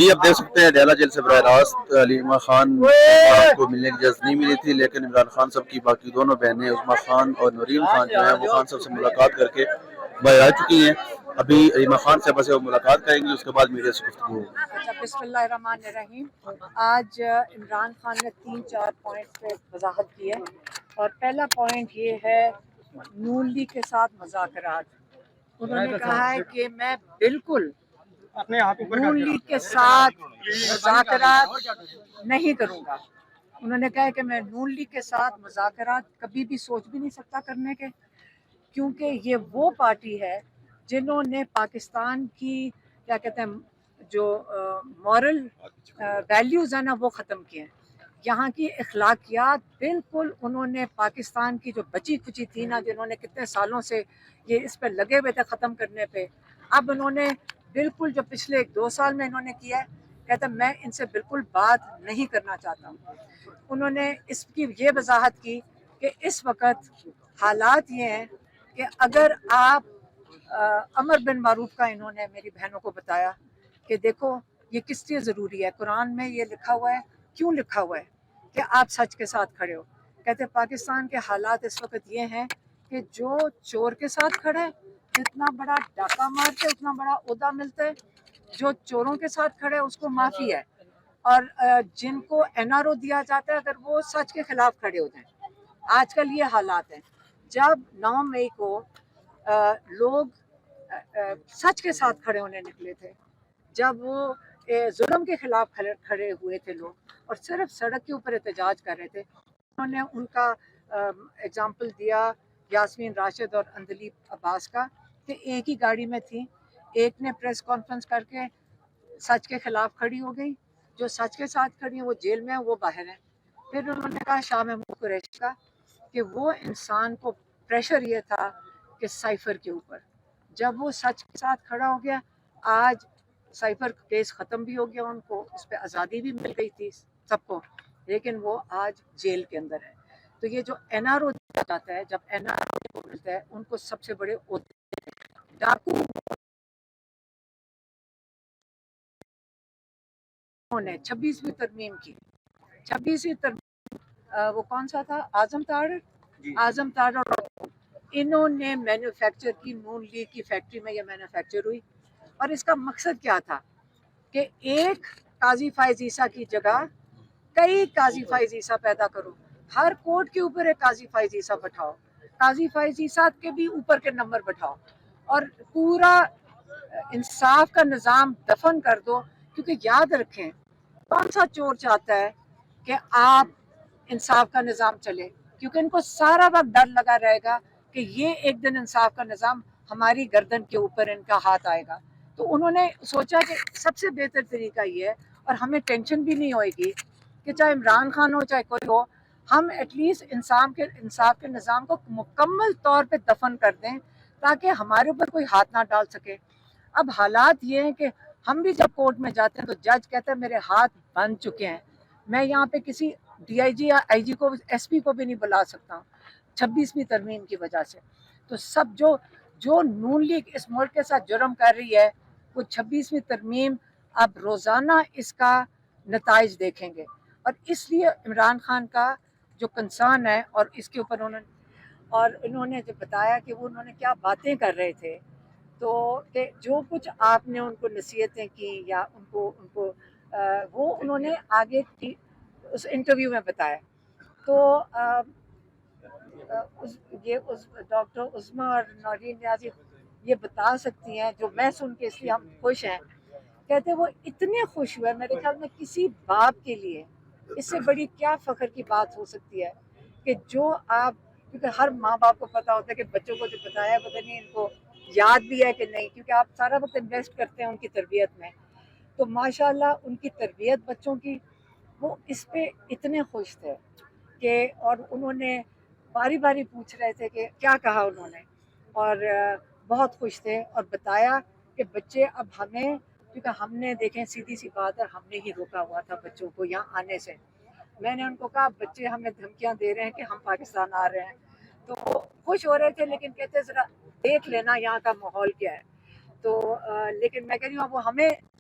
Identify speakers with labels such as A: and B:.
A: جی اب دیکھ سکتے ہیں ڈیلا جیل سے براہ راست علیمہ خان کو ملنے کی اجازت نہیں ملی تھی، لیکن عمران خان صاحب کی باقی دونوں بہنیں عظمیٰ خان اور نورین خان جو ہیں وہ خان صاحب سے ملاقات کر کے باہر آ چکی ہیں۔ ابھی علیمہ خان سے بس وہ ملاقات کریں گی، اس کے بعد میڈیا سے گفتگو ہوگی۔
B: اچھا، بسم اللہ الرحمن الرحیم۔ آج عمران خان نے 3-4 پوائنٹ پہ وضاحت کی ہے، اور پہلا پوائنٹ یہ ہے نون لیگ کے ساتھ مذاکرات۔ انہوں نے کہا ہے کہ میں بالکل نون لیگ کے ساتھ مذاکرات نہیں کروں گا۔ انہوں نے کہا ہے کہ میں نون لیگ کے ساتھ مذاکرات کبھی بھی سوچ بھی نہیں سکتا کرنے کے، کیونکہ یہ وہ پارٹی ہے جنہوں نے پاکستان کی کیا کہتے ہیں جو مورل ویلیوز ہیں نا وہ ختم کیے ہیں۔ یہاں کی اخلاقیات بالکل انہوں نے پاکستان کی جو بچی کچی تھی نا، جنہوں نے کتنے سالوں سے یہ اس پہ لگے ہوئے تھے ختم کرنے پہ، اب انہوں نے بالکل جو پچھلے 1-2 سال میں انہوں نے کیا ہے، کہتا میں ان سے بالکل بات نہیں کرنا چاہتا ہوں۔ انہوں نے اس کی یہ وضاحت کی کہ اس وقت حالات یہ ہیں کہ اگر آپ امر بن معروف کا انہوں نے میری بہنوں کو بتایا کہ دیکھو یہ کس لیے ضروری ہے، قرآن میں یہ لکھا ہوا ہے، کیوں لکھا ہوا ہے کہ آپ سچ کے ساتھ کھڑے ہو۔ کہتے پاکستان کے حالات اس وقت یہ ہیں کہ جو چور کے ساتھ کھڑے اتنا بڑا ڈاکہ مارتے اتنا بڑا عہدہ ملتا ہے، جو چوروں کے ساتھ کھڑے اس کو معافی ہے، اور جن کو این آر او دیا جاتا ہے اگر وہ سچ کے خلاف کھڑے ہوتے ہیں۔ آج کل یہ حالات ہیں، جب 9 مئی کو لوگ سچ کے ساتھ کھڑے ہونے نکلے تھے، جب وہ ظلم کے خلاف کھڑے ہوئے تھے لوگ اور صرف سڑک کے اوپر احتجاج کر رہے تھے، انہوں نے ان کا اگزامپل دیا یاسمین راشد اور اندلیب عباس کا، کہ ایک ہی گاڑی میں تھی، ایک نے پریس کانفرنس کر کے سچ کے خلاف کھڑی ہو گئی، جو سچ کے ساتھ کھڑی ہیں وہ جیل میں ہیں، وہ باہر ہیں۔ پھر انہوں نے کہا شاہ محمود قریشی کا کہ وہ انسان کو پریشر یہ تھا کہ سائفر کے اوپر، جب وہ سچ کے ساتھ کھڑا ہو گیا، آج سائفر کیس ختم بھی ہو گیا، ان کو اس پہ آزادی بھی مل گئی تھی سب کو، لیکن وہ آج جیل کے اندر ہے۔ تو یہ جو این آر او دیا جاتا ہے، جب این آر او ملتا ہے ان کو سب سے بڑے ڈاکو نے 26ویں ترمیم کی، 26ویں ترمیم وہ کون سا تھا، اعظم تاڑ، اعظم تاڑ، اور انہوں نے مینوفیکچر کی، نون لیگ کی فیکٹری میں یہ مینوفیکچر ہوئی، اور اس کا مقصد کیا تھا کہ ایک قاضی فائز عیسیٰ کی جگہ کئی قاضی فائز عیسیٰ پیدا کرو، ہر کوٹ کے اوپر ایک قاضی فائز عیسیٰ بٹھاؤ، قاضی فائز عیسیٰ کے بھی اوپر کے نمبر بٹھاؤ، اور پورا انصاف کا نظام دفن کر دو، کیونکہ یاد رکھیں کون سا چور چاہتا ہے کہ آپ انصاف کا نظام چلے، کیونکہ ان کو سارا وقت ڈر لگا رہے گا کہ یہ ایک دن انصاف کا نظام ہماری گردن کے اوپر ان کا ہاتھ آئے گا۔ تو انہوں نے سوچا کہ سب سے بہتر طریقہ یہ ہے، اور ہمیں ٹینشن بھی نہیں ہوئے گی کہ چاہے عمران خان ہو چاہے کوئی ہو، ہم ایٹ لیسٹ انصاف کے نظام کو مکمل طور پہ دفن کر دیں تاکہ ہمارے اوپر کوئی ہاتھ نہ ڈال سکے۔ اب حالات یہ ہیں کہ ہم بھی جب کورٹ میں جاتے ہیں تو جج کہتے ہیں میرے ہاتھ بند چکے ہیں، میں یہاں پہ کسی ڈی آئی جی یا آئی جی کو، ایس پی کو بھی نہیں بلا سکتا ہوں 26ویں ترمیم کی وجہ سے۔ تو سب جو نون لیگ اس ملک کے ساتھ جرم کر رہی ہے، وہ 26ویں ترمیم اب روزانہ اس کا نتائج دیکھیں گے، اور اس لیے عمران خان کا جو کنسرن ہے، اور اس کے اوپر انہوں نے جو بتایا کہ وہ انہوں نے کیا باتیں کر رہے تھے، تو کہ جو کچھ آپ نے ان کو نصیحتیں کی یا ان کو وہ انہوں نے آگے اس انٹرویو میں بتایا۔ تو ڈاکٹر عظمیٰ اور نورین نیازی یہ بتا سکتی ہیں، جو میں سن کے اس لیے ہم خوش ہیں، کہتے وہ اتنے خوش ہوئے، میرے خیال میں کسی باپ کے لیے اس سے بڑی کیا فخر کی بات ہو سکتی ہے کہ جو آپ، کیونکہ ہر ماں باپ کو پتا ہوتا ہے کہ بچوں کو جو بتایا پتہ نہیں ان کو یاد بھی ہے کہ نہیں، کیونکہ آپ سارا وقت انویسٹ کرتے ہیں ان کی تربیت میں۔ تو ماشاءاللہ ان کی تربیت بچوں کی، وہ اس پہ اتنے خوش تھے کہ، اور انہوں نے باری باری پوچھ رہے تھے کہ کیا کہا انہوں نے، اور بہت خوش تھے، اور بتایا کہ بچے اب ہمیں، کیونکہ ہم نے دیکھیں سیدھی سی بات ہے ہم نے ہی روکا ہوا تھا بچوں کو یہاں آنے سے۔ میں نے ان کو کہا بچے ہمیں دھمکیاں دے رہے ہیں کہ ہم پاکستان آ رہے ہیں، تو وہ خوش ہو رہے تھے، لیکن کہتے ذرا دیکھ لینا یہاں کا ماحول کیا ہے۔ تو لیکن میں کہہ رہی ہوں وہ ہمیں